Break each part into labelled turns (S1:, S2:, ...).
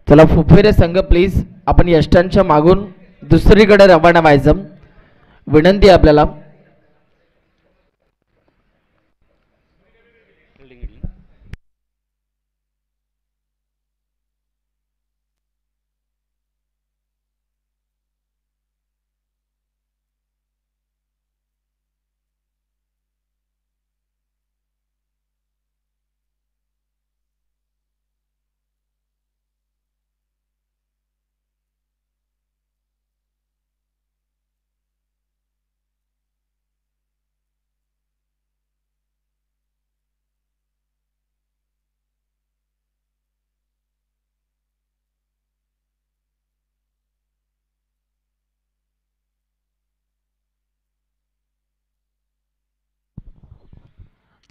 S1: चला फुफेरे संघ प्लीज आपण यष्टांच्या मागून दुसरीकडे रवाना व्हायचं विनंती आपल्याला.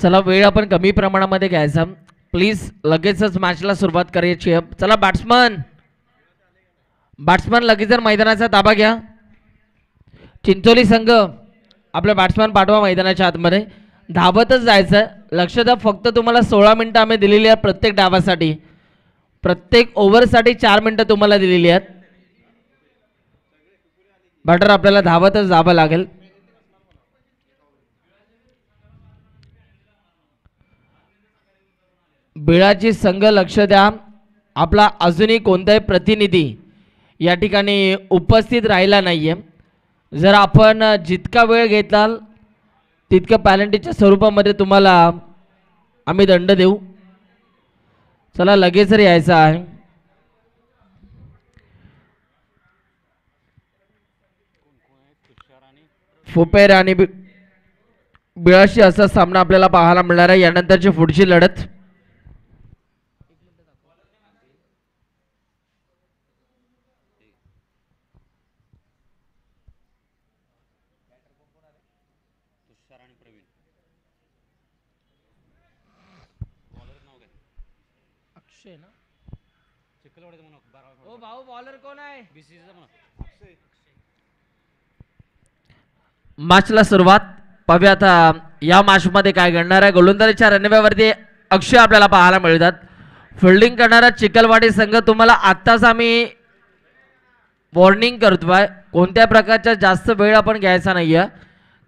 S1: चला वेळ आपण कमी प्रमाणामध्ये घ्यायचा प्लीज. लगेचच मॅचला सुरुवात करायची आहे. चला बॅट्समन लगेच मैदानाचा ताबा घ्या. चिंचोली संघ आपला बॅट्समन पाठवा मैदानाच्या आतमध्ये. धावतच जायचं. लक्ष द्या फक्त तुम्हाला 16 मिनिटं आम्ही दिलेली आहेत प्रत्येक डावासाठी. प्रत्येक ओव्हरसाठी 4 मिनिटं तुम्हाला दिलेली आहेत. बॅटर आपल्याला धावतच जावं लागेल. बिळाची संघ लक्ष द्या. आपला अजूनही कोणताही प्रतिनिधी या ठिकाणी उपस्थित राहिला नाहीये. जर आपण जितका वेळ घेताल तितकं पॅनल्टीच्या स्वरूपामध्ये तुम्हाला आम्ही दंड देऊ. चला लगेच यायचं आहे. फुपेर आणि बिळाशी असा सामना आपल्याला पाहायला मिळणार आहे. यानंतरची पुढची लढत मॅचला सुरुवात पाहूया आता या मॅच मध्ये काय घडणार आहे. गोलंदाजीच्या रणव्यावरती अक्षय आपल्याला पाहायला मिळतात. फिल्डिंग करणारा चिखलवाडी संघ तुम्हाला आत्ताच आम्ही वॉर्निंग करतोय कोणत्या प्रकारचा जास्त वेळ आपण घ्यायचा नाहीये.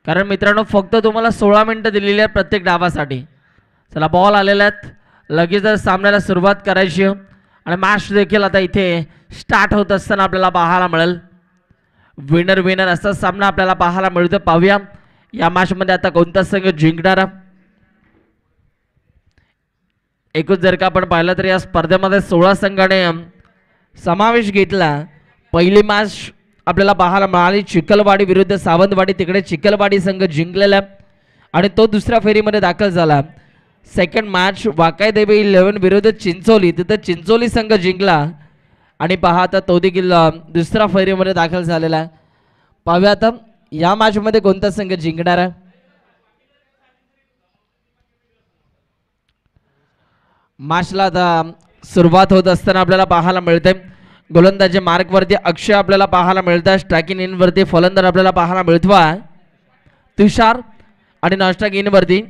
S1: कारण मित्रांनो फक्त तुम्हाला 16 मिनिटं दिलेली आहेत प्रत्येक डावासाठी. चला बॉल आलेले आहेत. लगेचच सामन्याला सुरुवात करायची आणि मॅच देखील आता इथे स्टार्ट होत असताना आपल्याला पाहायला मिळेल. विनर असा सामना आपल्याला पाहायला मिळतो. पाहूया या मॅच मध्ये आता कोणता संघ जिंकणार. एकूण जर का आपण पाहिलं तर या स्पर्धेमध्ये 16 संघाने समावेश घेतला. पहिली मॅच आपल्याला पाहायला मिळाली चिखलवाडी विरुद्ध सावंतवाडी. तिकडे चिखलवाडी संघ जिंकलेला आणि तो दुसऱ्या फेरीमध्ये दाखल झाला. सेकंड मॅच वाकायदेवी 11 विरुद्ध चिंचोली. तिथं चिंचोली संघ जिंकला आणि पहा आता तो देखील दुसऱ्या फेरीमध्ये दाखल झालेला आहे. पाहूया आता या मॅच मध्ये कोणता संघ जिंकणार आहे. मॅचला आता सुरुवात होत असताना आपल्याला पाहायला मिळते. गोलंदाजी मार्क वरती अक्षय आपल्याला पाहायला मिळतात. स्ट्रायकिंग इन वरती फलंदाज आपल्याला पाहायला मिळतोय तुषार आणि नॉनस्ट्रायक इन वरती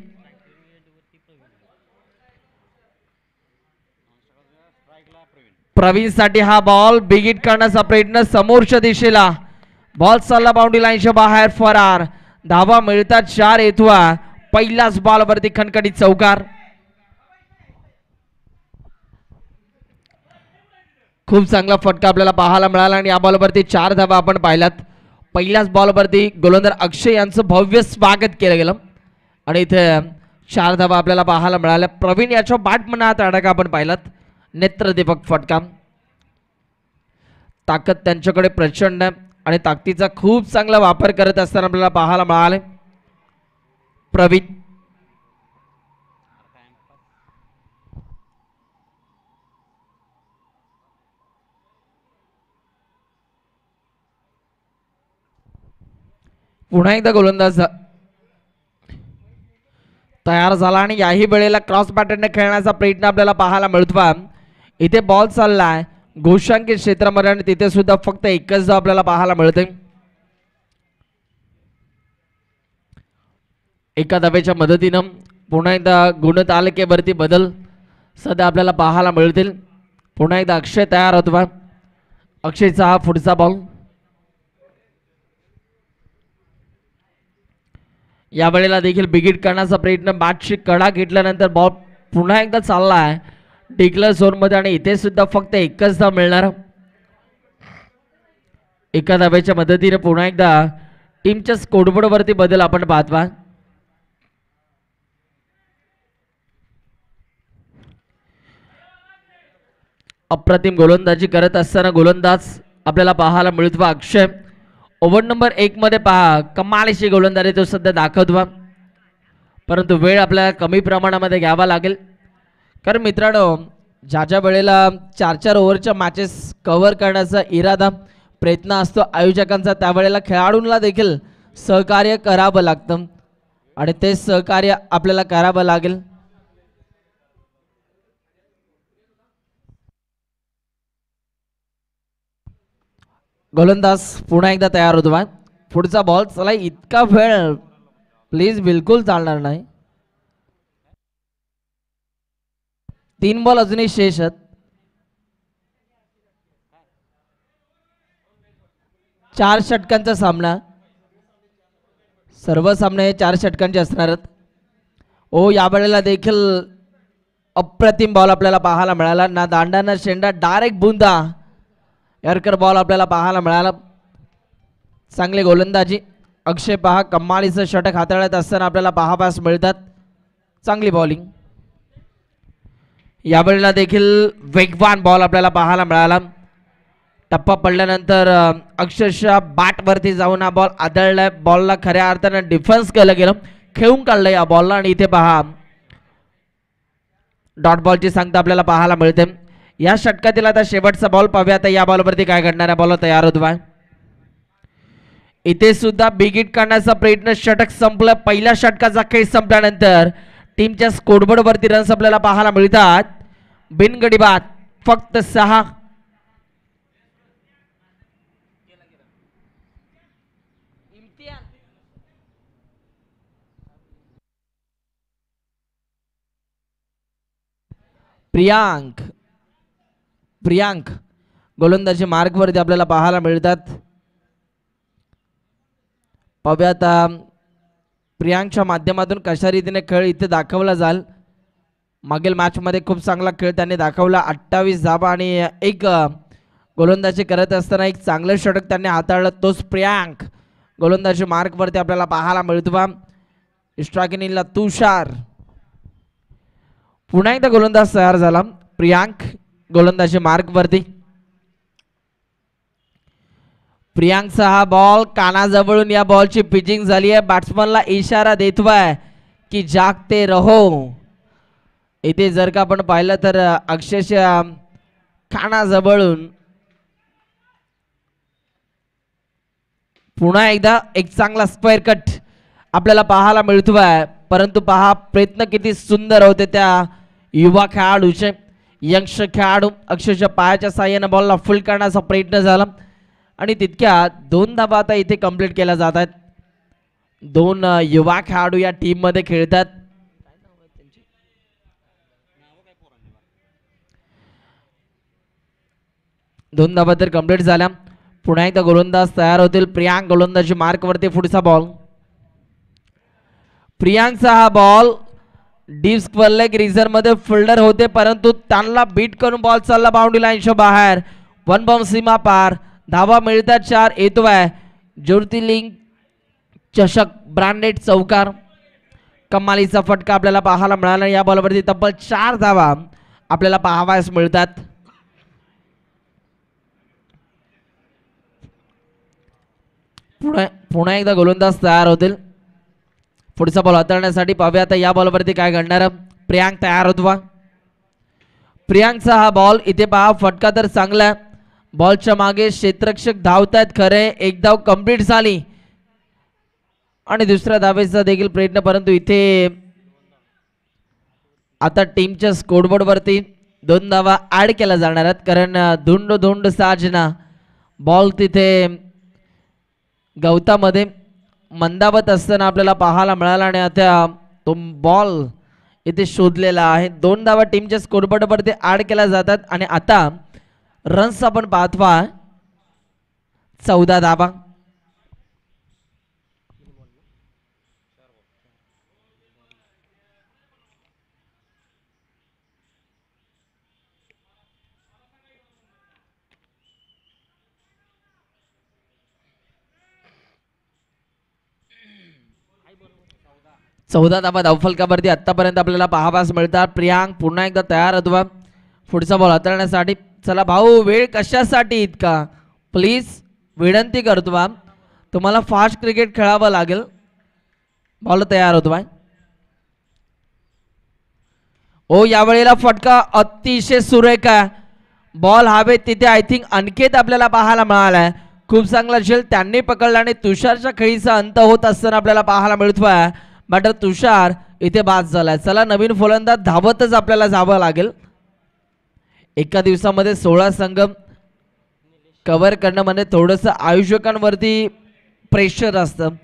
S1: प्रवीण साठी हा बॉल बिग हिट करण्याचा प्रयत्न. समोरच्या दिशेला बॉल चालला बाउंड्री लाईनच्या बाहेर फरार. धावा मिळतात 4 येतोय. पहिल्याच बॉल वरती खणखणीत चौकार. खूप चांगला फटका आपल्याला पाहायला मिळाला आणि या बॉलवरती 4 धावा आपण पाहिल्यात. पहिल्याच बॉलवरती गोलंदाज अक्षय यांचं भव्य स्वागत केलं गेलं आणि इथे 4 धावा आपल्याला पाहायला मिळाल्या. प्रवीण याच्या बॅट मनात अडका आपण पाहिलात. नेत्रदीपक फटका. ताकद त्यांच्याकडे प्रचंड आणि ताकदीचा खूप चांगला वापर करत असताना आपल्याला पाहायला मिळाले प्रवीण. पुन्हा एकदा गोलंदाज तयार झाला आणि याही वेळेला क्रॉस पॅटर्न खेळण्याचा प्रयत्न आपल्याला पाहायला मिळतोय. इथे बॉल चाललाय घोषांकित क्षेत्रामध्ये आणि तिथे सुद्धा फक्त एकच धाव आपल्याला पाहायला मिळते. एका धावेच्या मदतीनं पुन्हा एकदा गुणतालिकेवरती बदल सध्या आपल्याला पाहायला मिळतील. पुन्हा एकदा अक्षय तयार होतो बा. अक्षयचा हा पुढचा बॉल. या वेळेला देखील बिगिट करण्याचा प्रयत्न, बॅटची कडा घेतल्यानंतर बॉल पुन्हा एकदा चालला आहे डिक्लेअर झोन मध्ये आणि इथे सुद्धा फक्त एकच धाव मिळणार. एका धाब्याच्या मदतीने पुन्हा एकदा टीमच्या स्कोरबोर्ड वरती बदल आपण पाहतो. अप्रतिम गोलंदाजी करत असताना गोलंदाज आपल्याला पाहायला मिळतो अक्षय. ओव्हर नंबर 1 मध्ये पहा कमालीची गोलंदाजी तो सध्या दाखवतो, परंतु वेळ आपल्याला कमी प्रमाणामध्ये घ्यावा लागेल. कारण मित्रांनो, ज्या ज्या वेळेला 4-4 ओव्हरच्या मॅचेस कव्हर करण्याचा इरादा प्रयत्न असतो आयोजकांचा, त्यावेळेला खेळाडूंना देखील सहकार्य करावं लागतं आणि ते सहकार्य आपल्याला करावं लागेल. गोलंदाज पुन्हा एकदा तयार होतो. पुढचा बॉल. चला, इतका वेळ प्लीज बिलकुल चालणार नाही. 3 बॉल अजूनही शेष आहेत. 4 षटकांचा सामना. सर्व सामने हे 4 षटकांचे असणार आहेत. ओ, या वेळेला देखील अप्रतिम बॉल आपल्याला पाहायला मिळाला. ना दांडा ना शेंडा, डायरेक्ट बुंदा यर्कर बॉल आपल्याला पाहायला मिळाला. चांगली गोलंदाजी. अक्षय पहा कमालीचं षटक हाताळत असताना आपल्याला पाहापास मिळतात. चांगली बॉलिंग. यावेळेला देखील वेगवान बॉल आपल्याला पाहायला मिळाला. टप्पा पडल्यानंतर अक्षरशः बॅटवरती जाऊन हा बॉल आदळलाय. बॉलला खऱ्या अर्थानं डिफेन्स केलं गेलं, खेळून काढलं या बॉलला. आणि इथे पहा डॉट बॉलची सांगता आपल्याला पाहायला मिळते. या षटकातील आता शेवटचा बॉल पाहूया. आता या बॉलवरती काय घडणार आहे. बॉल तयार होतो. इथे सुद्धा बिगिट करण्याचा प्रयत्न. षटक संपलं. पहिल्या षटकाचा खेळ संपल्यानंतर टीमच्या स्कोरबोर्ड वरती रन्स आपल्याला पाहायला मिळतात. बिनगडी बाद फक्त 6. प्रियांक गोलंदाजी मार्गवरती आपल्याला पाहायला मिळतात. पाहूयात प्रियांकच्या माध्यमातून कशा रीतीने खेळ इथे दाखवला जाईल. मागील मॅच मध्ये खूप चांगला खेळ त्यांनी दाखवला. 28 धावा आणि 1 गोलंदाजी करत असताना एक चांगलं षटक त्यांनी हाताळलं. तोच प्रियांक गोलंदाजी मार्गवरती आपल्याला पाहायला मिळतो. स्ट्रायकिंगला तुषार. पुन्हा एकदा गोलंदाज तयार झाला. प्रियांक गोलंदाजी मार्गवरती. प्रियांकचा हा बॉल कानाजवळून या बॉलची पिचिंग झाली आहे. बॅट्समनला इशारा देतोय की जागते रहो. इथे जर का आपण पाहिलं तर अक्षरशः कानाजवळून पुन्हा एकदा एक चांगला स्क्वेअर कट आपल्याला पाहायला मिळतोय. परंतु पहा प्रयत्न किती सुंदर होते त्या युवा खेळाडूचे. यंगस्टर खेळाडू अक्षरशः पायाच्या साह्याने बॉलला फुल करण्याचा प्रयत्न झाला आणि तितक्या 2 धावा आता इथे कंप्लीट केल्या जात आहेत. 2 युवा खेळाडू या टीम मध्ये खेळतात. दोन धावा तर कंप्लीट झाल्या. पुन्हा एकदा गोलंदाज तयार होतील. प्रियांक गोलंदाजी मार्कवरती. पुढचा बॉल. प्रियांकचा हा ball deep square leg reserve मध्ये फिल्डर होते, परंतु त्यांना बीट करून बॉल चालला बाउंड्री लाईनच्या बाहेर. 1 बाउंड सीमा पार. धावा मिळतात 4. येतोय ज्योतिर्लिंग चषक ब्रँडेड चौकार. कमालीचा फटका आपल्याला पाहायला मिळाला. या बॉलवरती तब्बल 4 धावा आपल्याला पाहावयास मिळतात. पुन्हा एकदा गोलंदाज तयार होतील. पुढचा बॉल हाताळण्यासाठी पाहूया आता या बॉलवरती काय घडणार. प्रियांक तयार होतो. प्रियांकचा हा बॉल. इथे पहा फटका तर चांगला. बॉलच्या मागे क्षेत्ररक्षक धावतायत खरे. एक धाव कंप्लीट झाली आणि दुसऱ्या धावेचा देखील प्रयत्न, परंतु इथे आता टीमच्या स्कोरबोर्ड वरती 2 धावा ऍड केल्या जाणार आहेत. कारण धुंड साजना बॉल तिथे गवतामध्ये मंदावत असताना आपल्याला पाहायला मिळाला आणि आता तो बॉल इथे शोधलेला आहे. 2 धावा टीमच्या स्कोरबोर्डवरती ऍड केल्या जातात आणि आता रन्स आपण पाहतोय 14 धावा. चौदा धावा धावफलकावरती आतापर्यंत आपल्याला पाहावास मिळतात. प्रियांक पुन्हा एकदा तयार होतो पुढचा बॉल हाताळण्यासाठी. चला भाऊ, वेळ कशासाठी इतका, प्लीज विनंती करतो बा, तुम्हाला फास्ट क्रिकेट खेळावं लागेल. बॉल तयार होतो बाय. ओ यावेळेला फटका अतिशय सुरेख आहे. बॉल हवेत तिथे आय थिंक अनिकेत आपल्याला पाहायला मिळालाय. खूप चांगला झेल त्यांनी पकडला आणि तुषारच्या खेळीचा अंत होत असताना आपल्याला पाहायला मिळतोय. मात्र तुषार इथे बाद झालाय. चला नवीन फलंदाज धावतच आपल्याला जावं लागेल. एका दिवसामध्ये 16 संघ कव्हर करणं म्हणजे थोडंसं आयोजकांवरती प्रेशर असतं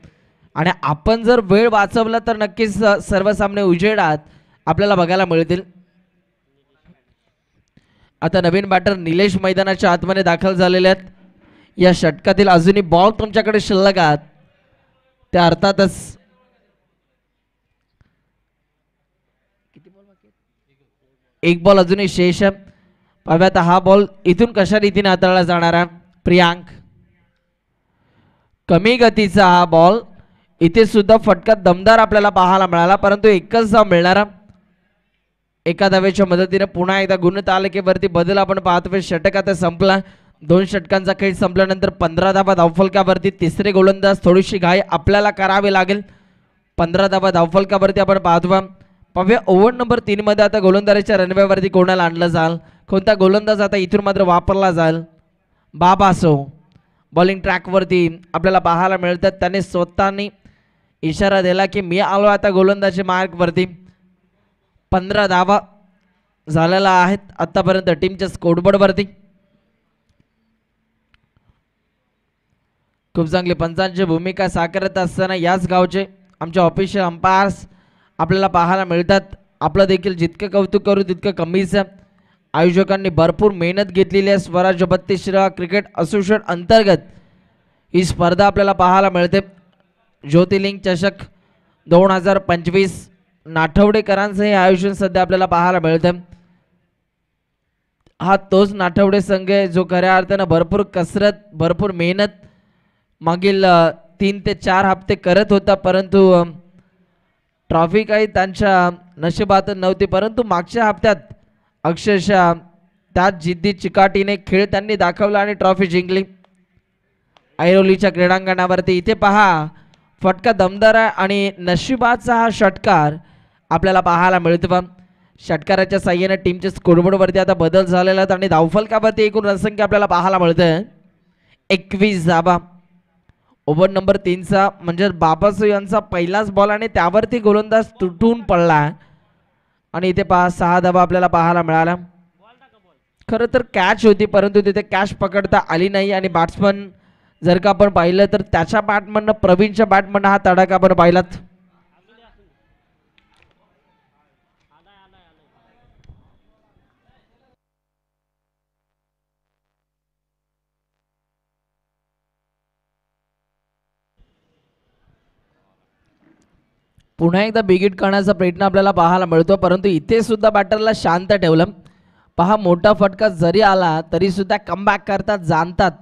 S1: आणि आपण जर वेळ वाचवला तर नक्कीच सर्व सामने उजेडात आपल्याला बघायला मिळतील. आता नवीन बॅटर निलेश मैदानाच्या आतमध्ये दाखल झालेले आहेत. या षटकातील अजूनही बॉल तुमच्याकडे शिल्लक आहेत त्या अर्थातच एक बॉल अजूनही शेष आहे. पाहूयात हा बॉल इथून कशा रीतीने हाताळला जाणार आहे. प्रियांक कमी गतीचा हा बॉल. इथे सुद्धा फटका दमदार आपल्याला पाहायला मिळाला परंतु एकच धाव मिळणारा. एका धावेच्या मदतीने पुन्हा एकदा गुणतालिकेवरती बदल आपण पाहतोय. षटक आता संपला. 2 षटकांचा खेळ संपल्यानंतर 15 धावा धावफलकावरती. तिसरे गोलंदाज थोडीशी घाई आपल्याला करावी लागेल. 15 धावा धावफलकावरती आपण पाहतोय. पाहूया ओव्हर नंबर 3 मध्ये आता गोलंदाजीच्या रनवेवरती कोणाला आणलं जाईल, कोणता गोलंदाज आता इथून मात्र वापरला जाईल. बाबासो बॉलिंग ट्रॅकवरती आपल्याला पाहायला मिळतात. त्याने स्वतःनी इशारा दिला की मी आलो आता गोलंदाजी मार्कवरती. 15 धावा झालेला आहेत आतापर्यंत टीमच्या स्कोरबोर्डवरती. खूप चांगली पंचांची भूमिका साकारत असताना याच गावचे आमचे ऑफिशियल अंपायर्स आपल्याला पाहायला मिळतात. आपलं देखील जितकं कौतुक करू तितकं कमीच आहे. आयोजकांनी भरपूर मेहनत घेतलेली आहे. स्वराज्य 32 क्रिकेट असोसिएशन अंतर्गत ही स्पर्धा आपल्याला पाहायला मिळते. ज्योतिर्लिंग चषक 2025 नाठवडेकरांचं हे आयोजन सध्या आपल्याला पाहायला मिळतं. हा तोच नाठवडे संघ आहे जो खऱ्या अर्थानं भरपूर कसरत भरपूर मेहनत मागील 3 ते 4 हप्ते करत होता परंतु ट्रॉफी काही त्यांच्या नशिबात नव्हती. परंतु मागच्या हप्त्यात अक्षरशः त्याच जिद्दी चिकाटीने खेळ त्यांनी दाखवला आणि ट्रॉफी जिंकली. ऐरोलीच्या क्रीडांगणावरती इथे पहा फटका दमदार आहे आणि नशिबाचा हा षटकार आपल्याला पाहायला मिळतो. षटकाराच्या साह्याने टीमच्या स्कोरबोर्डवरती आता बदल झालेला आहे आणि धावफलकावरती एकूण रनसंख्या आपल्याला पाहायला मिळते 21 धावा. ओव्हर नंबर 3चा म्हणजे बाबासो यांचा पहिलाच बॉल आणि त्यावरती गोलंदाज तुटून पडला आणि इथे 6 धावा आपल्याला पाहायला मिळाला. खरं तर कॅच होती परंतु तिथे कॅच पकडता आली नाही आणि बॅट्समन जर का आपण पाहिलं तर त्याच्या बॅटमधनं प्रवीणच्या बॅटमधनं हा तडाखा आपण पाहिलात. पुन्हा एकदा बिगिट करण्याचा प्रयत्न आपल्याला पाहायला मिळतो परंतु इथे सुद्धा बॅटरला शांत ठेवलं. पहा मोठा फटका जरी आला तरी सुद्धा कमबॅक करतात जाणतात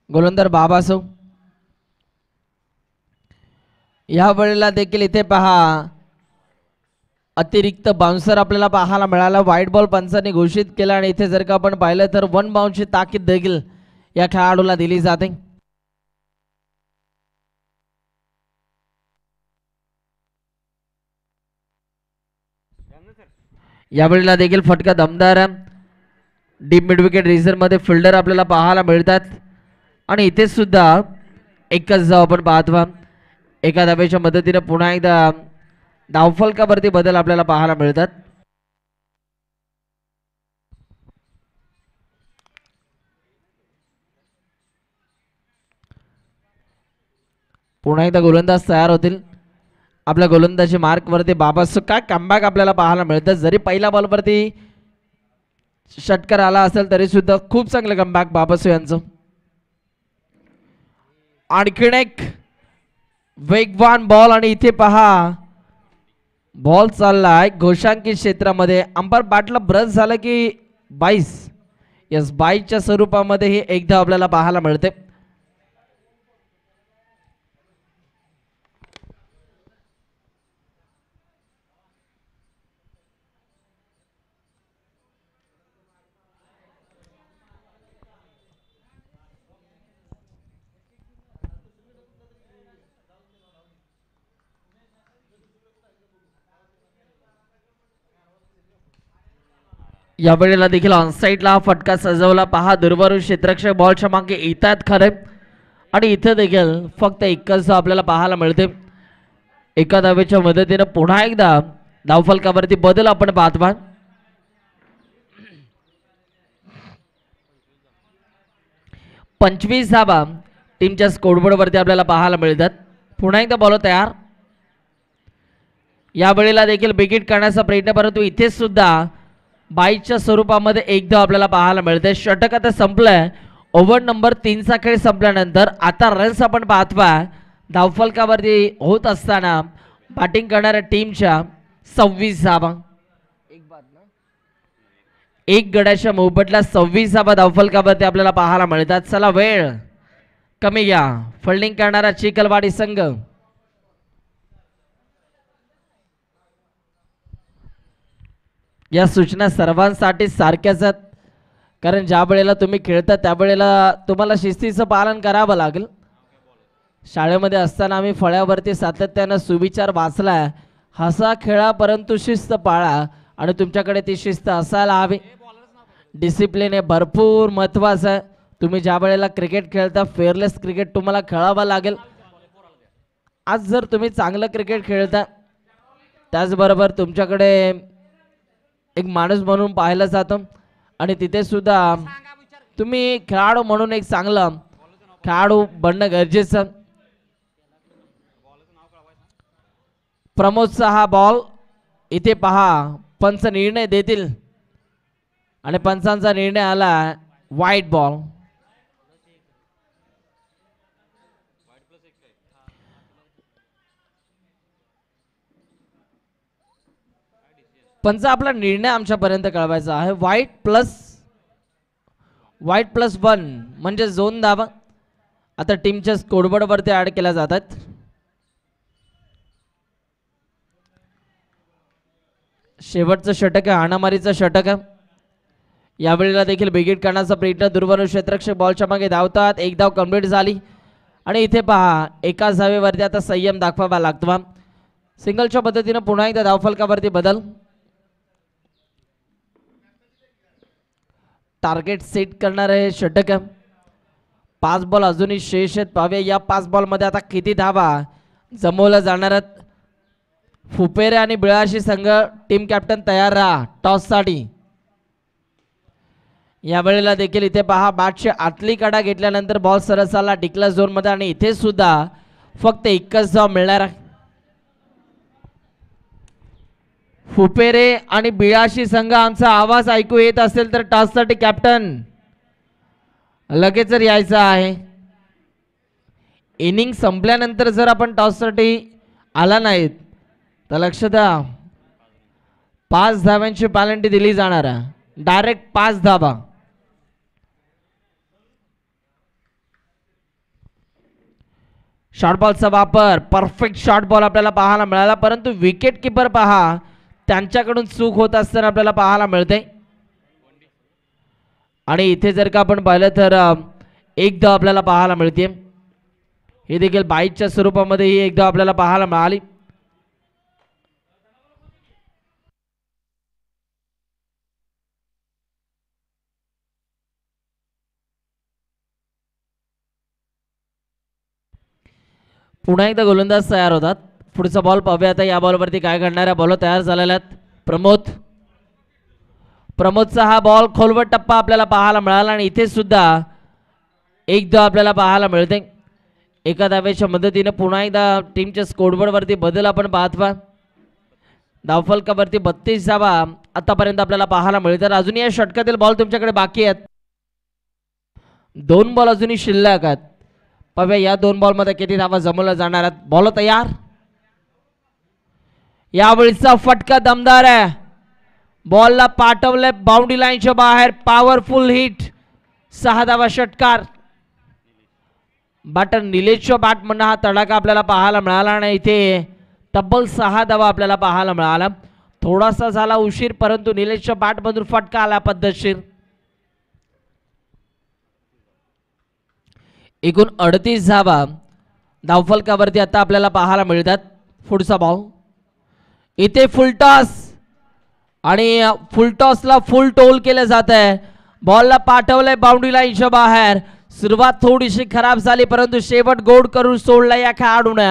S1: गोलंदाज बाबासो. या वेळेला देखील इथे पहा अतिरिक्त बाउन्सर आपल्याला पाहायला मिळाला. व्हाईट बॉल पंचांनी घोषित केला आणि इथे जर का आपण पाहिलं तर 1 बाउन्सची ताकीद देखील या खेळाडूला दिली जाते. यावेळेला देखील फटका दमदार डीप मिड विकेट रिझर्व मध्ये फिल्डर आपल्याला पाहायला मिळतात आणि इथे सुद्धा एकच धाव आपण पाहतो. एका धावेच्या मदतीने पुन्हा एकदा धावफलकावरती बदल आपल्याला पाहायला मिळतात. पुन्हा एकदा गोलंदाज तयार होतील आपल्या गोलंदाजी मार्क वरती बाबासो काय कमबॅक आपल्याला पाहायला मिळतं. जरी पहिल्या बॉल वरती षटकार आला असेल तरी सुद्धा खूप चांगलं कमबॅक बाबासो यांचं. आणखीन एक वेगवान बॉल आणि इथे पहा बॉल चाललाय घोषांकित क्षेत्रामध्ये. अंपायर बॅटला ब्रश झालं की 22 यस 22च्या स्वरूपामध्ये हे एकदा आपल्याला पाहायला मिळते. या वेळेला देखील ऑनसाईडला हा फटका सजवला पहा. दुर्वारू क्षेत्ररक्षक बॉलच्या मागे येतात खरे आणि इथे देखील फक्त एकच आपल्याला पाहायला मिळते. एका धावेच्या मदतीने पुन्हा एकदा धावफलकावरती बदल आपण पाहतो. 25 धावा टीमच्या स्कोरबोर्ड वरती आपल्याला पाहायला मिळतात. पुन्हा एकदा बॉल तयार. या वेळेला देखील विकेट करण्याचा प्रयत्न परंतु इथे सुद्धा 22च्या स्वरूपामध्ये एकदा आपल्याला पाहायला मिळते. षटक आता संपलंय. ओव्हर नंबर 3चा खेळ संपल्यानंतर आता रन्स आपण पाहतोय धावफलकावरती होत असताना बॅटिंग करणाऱ्या टीमच्या 26 धावा. एक गड्याच्या मोबदला 26 धावा धावफलकावरती आपल्याला पाहायला मिळतात. चला वेळ कमी घ्या. फिल्डिंग करणारा चिखलवाडी संघ या सूचना सर्वांसाठी सारख्याच आहेत कारण ज्या वेळेला तुम्ही खेळता त्यावेळेला तुम्हाला शिस्तीचं पालन करावं लागेल. शाळेमध्ये असताना आम्ही फळ्यावरती सातत्यानं सुविचार वाचलाय हसा खेळा परंतु शिस्त पाळा आणि तुमच्याकडे ती शिस्त असायला हवी. डिसिप्लिन हे भरपूर महत्त्वाचं आहे. तुम्ही ज्या वेळेला क्रिकेट खेळता फेअरलेस क्रिकेट तुम्हाला खेळावं लागेल. आज जर तुम्ही चांगलं क्रिकेट खेळता त्याचबरोबर तुमच्याकडे एक माणूस म्हणून पाहिलं जातं आणि तिथे सुद्धा तुम्ही खेळाडू म्हणून एक चांगलं खेळाडू बनणं गरजेचं. प्रमोदचा हा बॉल इथे पहा पंच निर्णय देतील आणि पंचांचा निर्णय आला वाईट बॉल. पंच आपला निर्णय आमच्यापर्यंत कळवायचा आहे. वाईट प्लस 1 म्हणजे 2 धावा आता टीमच्या स्कोरबोर्ड वरती ऍड केल्या जातात. शेवटचं षटक आहे हाणामारीचं षटक आहे. यावेळेला देखील विकेट करण्याचा प्रयत्न दुर्वारू क्षेत्ररक्षक बॉलच्या मागे धावतात. एक धाव कंप्लीट झाली आणि इथे पहा एकाच धावेवरती आता संयम दाखवावा लागतो. सिंगलच्या पद्धतीने पुन्हा एकदा धावफलकावरती बदल. टार्गेट सेट करणार आहे षटक. 5 बॉल अजूनही शेष आहेत. पाहूया या 5 बॉलमध्ये आता किती धावा जमवल्या जाणार आहेत. फुपेरे आणि बिळाशी संघ टीम कॅप्टन तयार राहा टॉससाठी. या वेळेला देखील इथे पहा बॅटची आतली कडा घेतल्यानंतर बॉल सरस आला डिक्लेअर झोन मध्ये आणि इथे सुद्धा फक्त एकच धाव मिळणार आहे. फुपेरे आणि बिळाशी संघ आमचा आवाज ऐकू येत असेल तर टॉससाठी कॅप्टन लगेच यायचं आहे. इनिंग संपल्यानंतर जर आपण टॉससाठी आला नाहीत तर लक्ष द्या 5 धाव्यांची पॅनल्टी दिली जाणार आहे. डायरेक्ट 5 धावा. शॉर्ट बॉलचा वापर परफेक्ट शॉर्ट बॉल आपल्याला पाहायला मिळाला परंतु विकेट किपर पहा त्यांच्याकडून चूक होत असताना आपल्याला पाहायला मिळते. आणि इथे जर का आपण पाहिलं तर एक धाव आपल्याला पाहायला मिळते. हे देखील 22च्या स्वरूपामध्ये ही एक धाव आपल्याला पाहायला मिळाली. पुन्हा एकदा गोलंदाज तयार होतात. पुढचा बॉल पाहूया आता या बॉलवरती काय घडणार. बॉल तयार झालेला आहेत. प्रमोदचा हा बॉल खोलवर टप्पा आपल्याला पाहायला मिळाला आणि इथे सुद्धा एक धाव आपल्याला पाहायला मिळते. एका धावेच्या मदतीने पुन्हा एकदा टीमच्या स्कोरबोर्ड वरती बदल आपण पाहत पहा. धावफलकावरती 32 धावा आतापर्यंत आपल्याला पाहायला मिळतात. अजूनही या षटकातील बॉल तुमच्याकडे बाकी आहेत. 2 बॉल अजूनही शिल्लक आहेत. पाहूया या 2 बॉल मध्ये किती धावा जमवल्या जाणार आहेत. बॉल तयार. यावेळीचा फटका दमदार आहे. बॉलला पाठवले बाउंड्री लाईनच्या बाहेर. Powerful hit. 6 धावा षटकार. बॅटर निलेशच्या बॅट म्हणून हा तडाखा आपल्याला पाहायला मिळाला नाही. इथे तब्बल 6 धावा आपल्याला पाहायला मिळाला. थोडासा झाला उशीर परंतु निलेशच्या बॅट मधून फटका आला पद्धतशीर. एकूण 38 धावा धावफलकावरती आता आपल्याला पाहायला मिळतात. पुढचा बॉल इथे फुलटॉस आणि फुलटॉसला फुल टोल केलं जात आहे. बॉलला पाठवलंय बाउंड्री लाईनच्या बाहेर. सुरुवात थोडीशी खराब झाली परंतु शेवट गोड करून सोडला या खेळाडूने.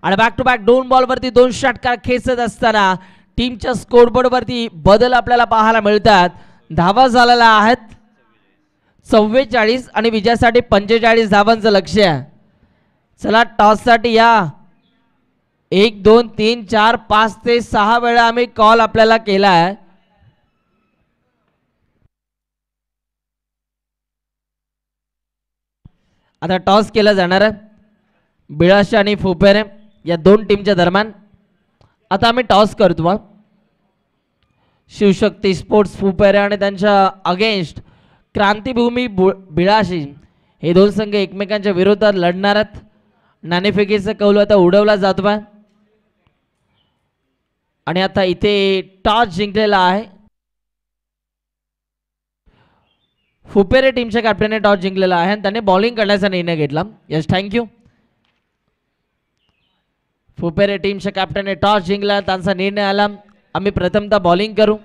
S1: आणि बॅक टू बॅक 2 बॉल वरती 2 षटकार खेचत असताना टीमच्या स्कोरबोर्ड वरती बदल आपल्याला पाहायला मिळतात. धावा झालेल्या आहेत 44 आणि विजयासाठी 45 धावांचं लक्ष आहे. चला टॉस साठी या. 1 2 3 4 5 ते 6 वेळा आम्ही कॉल आपल्याला केला आहे. आता टॉस केला जाणार आहे. बिळाशी आणि फुपेरे या 2 टीमच्या दरम्यान. आता आम्ही टॉस करतो. शिवशक्ती स्पोर्ट्स फुपेरे आणि त्यांच्या अगेन्स्ट क्रांतिभूमी बिळाशी हे 2 संघ एकमेकांच्या विरोधात लढणार आहेत. नाणेफेकीचा कौल आता उडवला जातो आहे. आणि आता इथे टॉस जिंकलेला आहे. फुपेरे टीमच्या कॅप्टनने टॉस जिंकलेला आहे आणि त्याने बॉलिंग करण्याचा निर्णय घेतला. Yes thank you. फुपेरे टीमच्या कॅप्टनने टॉस जिंकला. त्यांचा निर्णय आला आम्ही प्रथमतः बॉलिंग करू.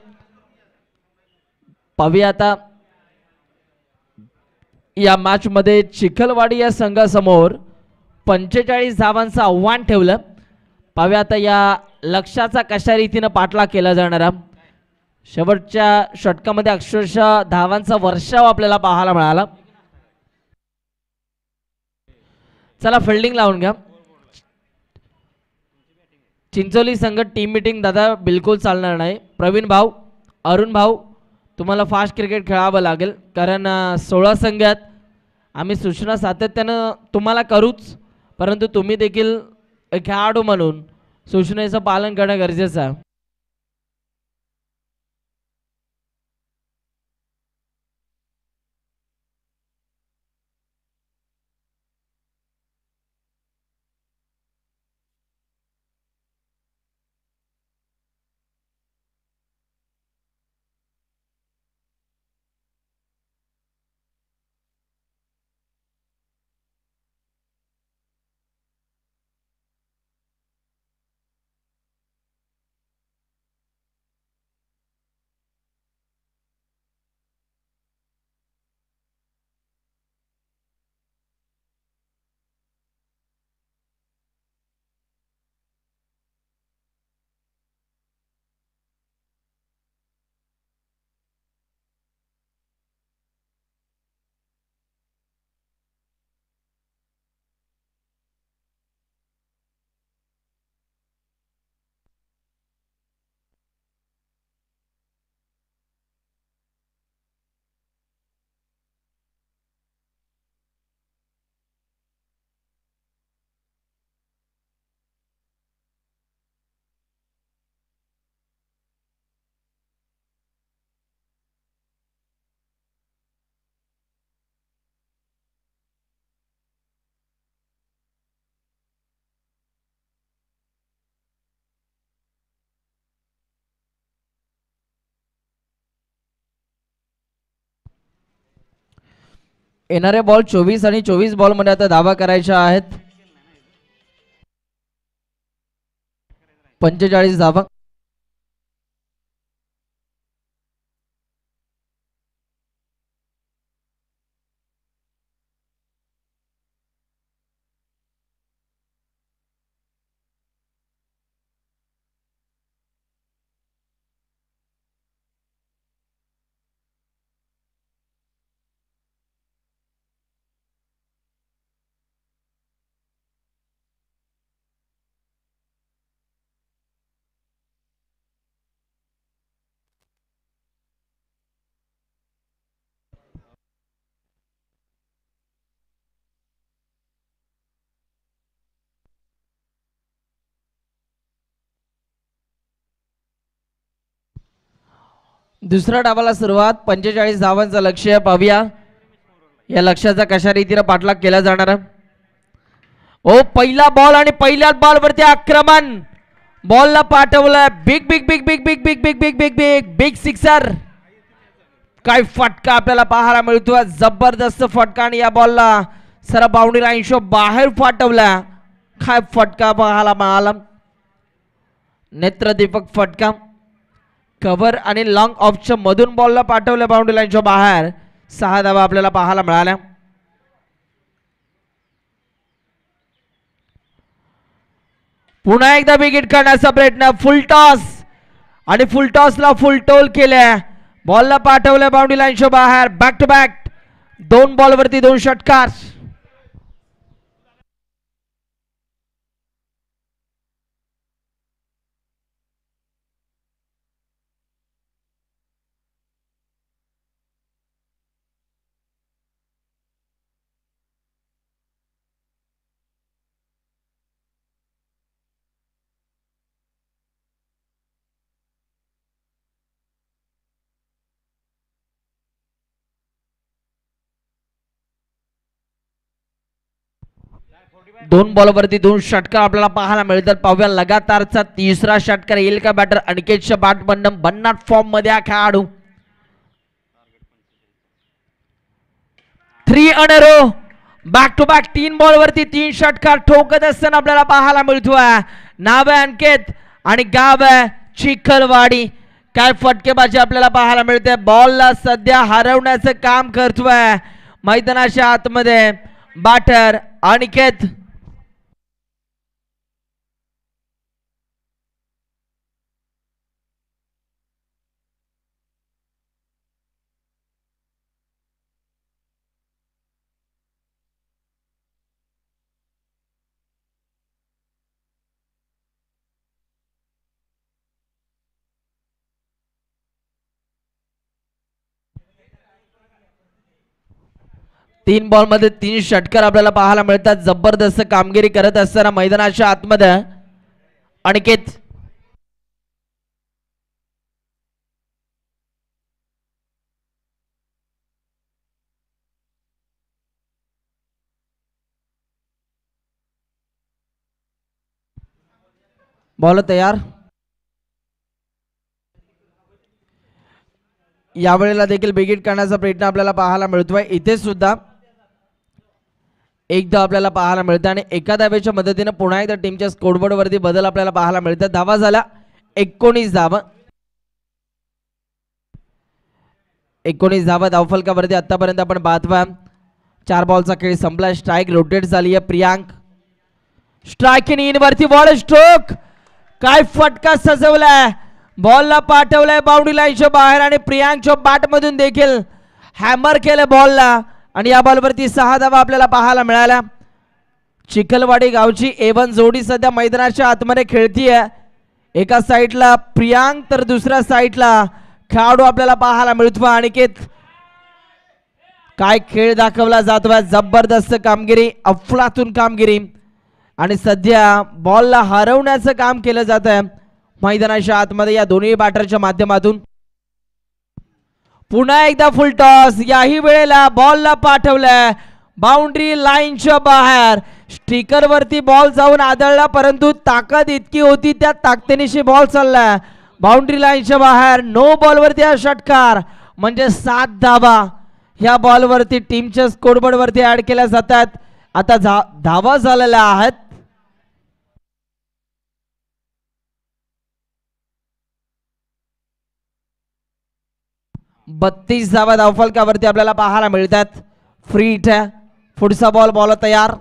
S1: पाहूया आता या मॅच मध्ये चिखलवाडी या संघासमोर 45 धावांचं आव्हान ठेवलं. पाहूया आता या लक्ष्याचा कशा रीतीने पाठलाग केला जाणार. शेवटच्या षटकामध्ये अक्षरशः धावांचा वर्षाव आपल्याला पाहायला मिळाला. चला फिल्डिंग लावून घ्या. चिंचोली संघ टीम मीटिंग दादा बिलकुल चालणार नाही. प्रवीण भाऊ अरुण भाऊ तुम्हाला फास्ट क्रिकेट खेळावं लागेल कारण 16 संघ आहेत. आम्ही सूचना सातत्यानं तुम्हाला करूच परंतु तुम्ही देखील एक खेळाडू म्हणून सूचनेचं पालन करणं गरजेचं आहे. येणारे बॉल 24 आणि 24 बॉल मध्ये आता धावा करायच्या आहेत. 45 धावा. दुसऱ्या डावाला सुरुवात 45 धावांचं लक्ष्य पाहूया या लक्ष्याचा कशा रीतीने पाठलाग केला जाणार. ओ पहिला बॉल आणि पहिल्याच बॉल वरती आक्रमण बॉलला पाठवलं big big big big big big big big big big big sixer. काय फटका आपल्याला पाहायला मिळतोय जबरदस्त फटका आणि या बॉलला सर बाउंड्री लाईन शो बाहेर फाटवला. काय फटका पाहायला मिळाला नेत्रदीपक फटका कव्हर आणि लॉंग ऑफच्या मधून बॉलला पाठवलं बाउंड्री लाईनच्या बाहेर. 6 धावा आपल्याला पाहायला मिळाल्या. पुन्हा एकदा विकेट काढण्याचा प्रयत्न फुल टॉस आणि फुल टॉसला फुल टोल केल्या बॉलला पाठवलं बाउंड्री लाईनच्या बाहेर. बॅक टू बॅक 2 बॉलवरती 2 षटकार. दोन बॉलवरती 2 षटकार आपल्याला पाहायला मिळतात. पाहूया लगातारचा तिसरा षटकार येईल का बॅटर अनिकेतच्या बॅट बंडम भन्नाट फॉर्म मध्ये हा खेळाडू. 3 on a row back to back 3 बॉलवरती 3 षटकार ठोकत असताना आपल्याला पाहायला मिळतोय. नाव आहे अंकित आणि गाव आहे चिखलवाडी. काय फटकेबाजी आपल्याला पाहायला मिळते. बॉलला सध्या हरवण्याचं काम करतोय मैदानाच्या आतमध्ये बॅटर अनिकेत. तीन बॉल मध्ये 3 षटकार आपल्याला पाहायला मिळतात. जबरदस्त कामगिरी करत असताना मैदानाच्या आतमध्ये अनिकेत. बॉल तयार. यावेळेला देखील बिगिट करण्याचा प्रयत्न आपल्याला पाहायला मिळतोय. इथे सुद्धा एकदा आपल्याला पाहायला मिळतं आणि एका धावेच्या मदतीने पुन्हा एकदा टीमच्या स्कोरबोर्ड वरती बदल आपल्याला पाहायला मिळतात. धावा झाला 19 धावा. 19 धावा धावफलकावरती आतापर्यंत आपण पाहतोय. 4 बॉलचा खेळ संपला. स्ट्राईक रोटेट झाली आहे. प्रियांक स्ट्राईक इन वरती बॉल स्ट्रोक. काय फटका सजवलाय बॉलला पाठवलाय बाउंड्री लाईनच्या बाहेर आणि प्रियांकच्या बॅट मधून देखील हॅमर केलं बॉलला आणि या बॉलवरती 6 धावा आपल्याला पाहायला मिळाल्या. चिखलवाडी गावची A1 जोडी सध्या मैदानाच्या आतमध्ये खेळतीये. एका साईडला प्रियांक तर दुसऱ्या साईडला खेळाडू आपल्याला पाहायला मिळतो अनिकेत. काय खेळ दाखवला जातोय. जबरदस्त कामगिरी अफलातून कामगिरी आणि सध्या बॉलला हरवण्याचं काम केलं जात आहे मैदानाच्या आतमध्ये या दोन्ही बॅटरच्या माध्यमातून. पुन्हा एकदा फुल टॉस. याही वेळेला बॉलला पाठवलंय बाउंड्री लाईनच्या बाहेर. स्टिकर वरती बॉल जाऊन आदळला परंतु ताकद इतकी होती त्या ताकदीनिशी बॉल चाललाय बाउंड्री लाईनच्या बाहेर. नो बॉल वरती हा षटकार म्हणजे 7 धावा ह्या बॉल वरती टीमच्या स्कोरबोर्ड वरती ऍड केल्या जातात. आता धावा झालेल्या आहेत 32 धावा धावफलकावरती आपल्याला पाहायला मिळतात. फ्री हिट आहे. पुढचा बॉल तयार.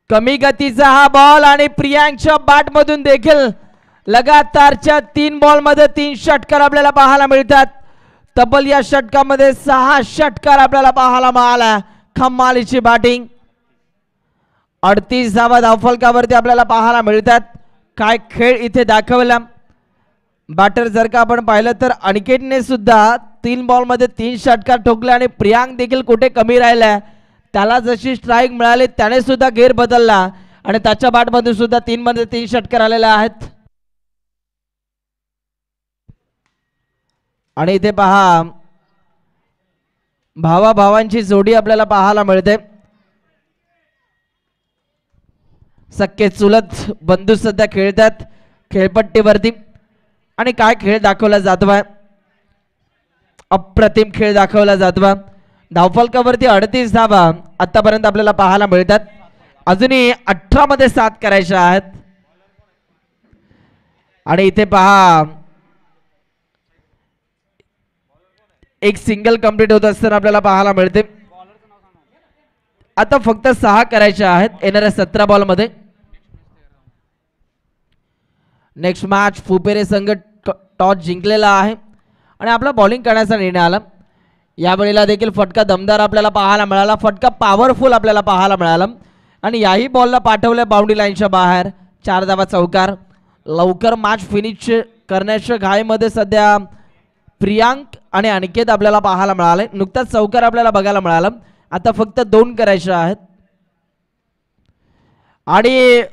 S1: कमी गतीचा हा बॉल आणि प्रियांकच्या बॅट मधून देखील लगातारच्या 3 बॉल मध्ये 3 षटकार आपल्याला पाहायला मिळतात. तब्बल या षटकामध्ये 6 षटकार आपल्याला पाहायला मिळाला. खमालीची बॅटिंग. 38 धावा धावफलकावरती आपल्याला पाहायला मिळतात. काय खेळ इथे दाखवला. बॅटर जर का आपण पाहिलं तर अनिकेतने सुद्धा 3 बॉल मध्ये 3 षटकार ठोकले आणि प्रियांक देखील कुठे कमी राहिलाय. त्याला जशी स्ट्राईक मिळाली त्याने सुद्धा गेअर बदलला आणि त्याच्या बॅटमध्ये सुद्धा 3 मध्ये 3 षटकार आलेले आहेत. आणि इथे पहा भावाभावांची जोडी आपल्याला पाहायला मिळते. सख्खे चुलत बंधू सध्या खेळतात खेळपट्टीवरती आणि काय खेळ दाखवला जातोय. अप्रतिम खेळ दाखवला जातोय. धावफलकावरती 38 धावा आतापर्यंत आपल्याला पाहायला मिळतात. अजूनही 18 मध्ये 7 करायच्या आहेत. आणि इथे पहा एक सिंगल कंप्लीट होत असताना आपल्याला पाहायला मिळते. आता फक्त 6 करायच्या आहेत येणाऱ्या 17 बॉल मध्ये. नेक्स्ट मॅच फुपेरे संघ टॉस जिंकलेला आहे आणि आपला बॉलिंग करण्याचा निर्णय आला. यावेळेला देखील फटका दमदार आपल्याला पाहायला मिळाला. फटका पॉवरफुल आपल्याला पाहायला मिळाला आणि याही बॉलला पाठवलं बाउंड्री लाईनच्या बाहेर. 4 धावा चौकार. लवकर मॅच फिनिश करण्याच्या घाईमध्ये सध्या प्रियांक आणि अनिकेत आपल्याला पाहायला मिळाले. नुकताच चौकार आपल्याला बघायला मिळाला. आता फक्त 2 करायचे आहेत. आणि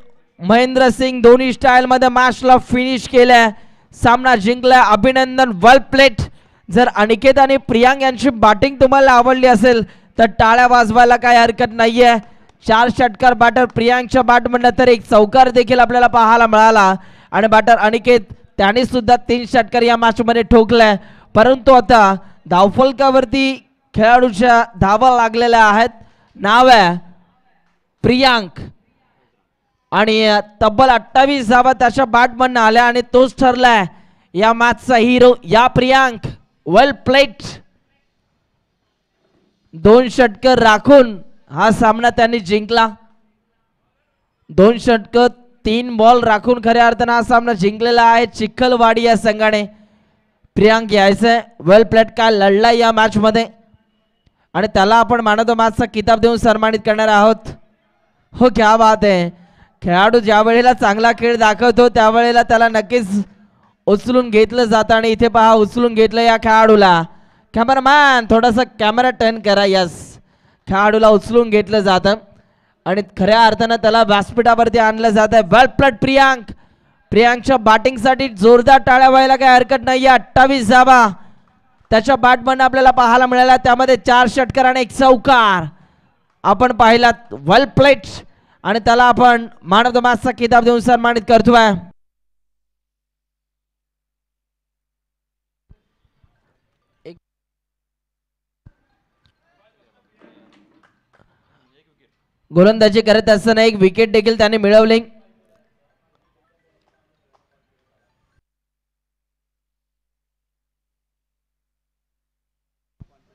S1: महेंद्र सिंग दोन्ही स्टाईल मध्ये मॅचला फिनिश केलाय. सामना जिंकलाय. अभिनंदन. वेल प्लेट. जर अनिकेत आणि प्रियांक यांची बॅटिंग तुम्हाला आवडली असेल तर टाळ्या वाजवायला काही हरकत नाहीये. 4 षटकार बॅटर प्रियांकच्या बॅटमधनं तर एक चौकार देखील आपल्याला पाहायला मिळाला. आणि बॅटर अनिकेत त्यांनी सुद्धा 3 षटकार या मॅच मध्ये ठोकलाय. परंतु आता धावफलकावरती खेळाडूच्या धावा लागलेल्या आहेत. नाव आहे प्रियांक आणि तब्बल 28 धावा त्याच्या बॅटमधनं आल्या आणि तोच ठरलाय या मॅचचा हिरो. या प्रियांक वेल प्लेट. 2 षटकर राखून हा सामना त्यांनी जिंकला. 2 षटकर 3 बॉल राखून खऱ्या अर्थानं हा सामना जिंकलेला आहे चिखलवाडी या संघाने. प्रियांक यायचंय. वेल प्लेट काय लढलाय या मॅच मध्ये आणि त्याला आपण मॅन ऑफ द मॅचचा किताब देऊन सन्मानित करणार आहोत. हो क्या बात आहे. खेळाडू ज्या वेळेला चांगला खेळ दाखवतो त्यावेळेला त्याला नक्कीच उचलून घेतलं जातं आणि इथे पहा उचलून घेतलं या खेळाडूला. कॅमेरामॅन थोडासा कॅमेरा टर्न करा. यस, खेळाडूला उचलून घेतलं जातं आणि खऱ्या अर्थानं त्याला व्यासपीठावरती आणलं जात आहे. वेल प्लेट प्रियांक. प्रियांकच्या बॅटिंगसाठी जोरदार टाळ्या व्हायला काही हरकत नाही. 28 धावा त्याच्या बॅटमधनं आपल्याला पाहायला मिळाला. त्यामध्ये 4 षटकार आणि 1 चौकार आपण पाहिलात. वेल प्लेट आणि त्याला आपण मॅन ऑफ द मॅचचा किताब देऊन सन्मानित करतोय. गोलंदाजी करत असताना एक विकेट देखील त्याने मिळवली.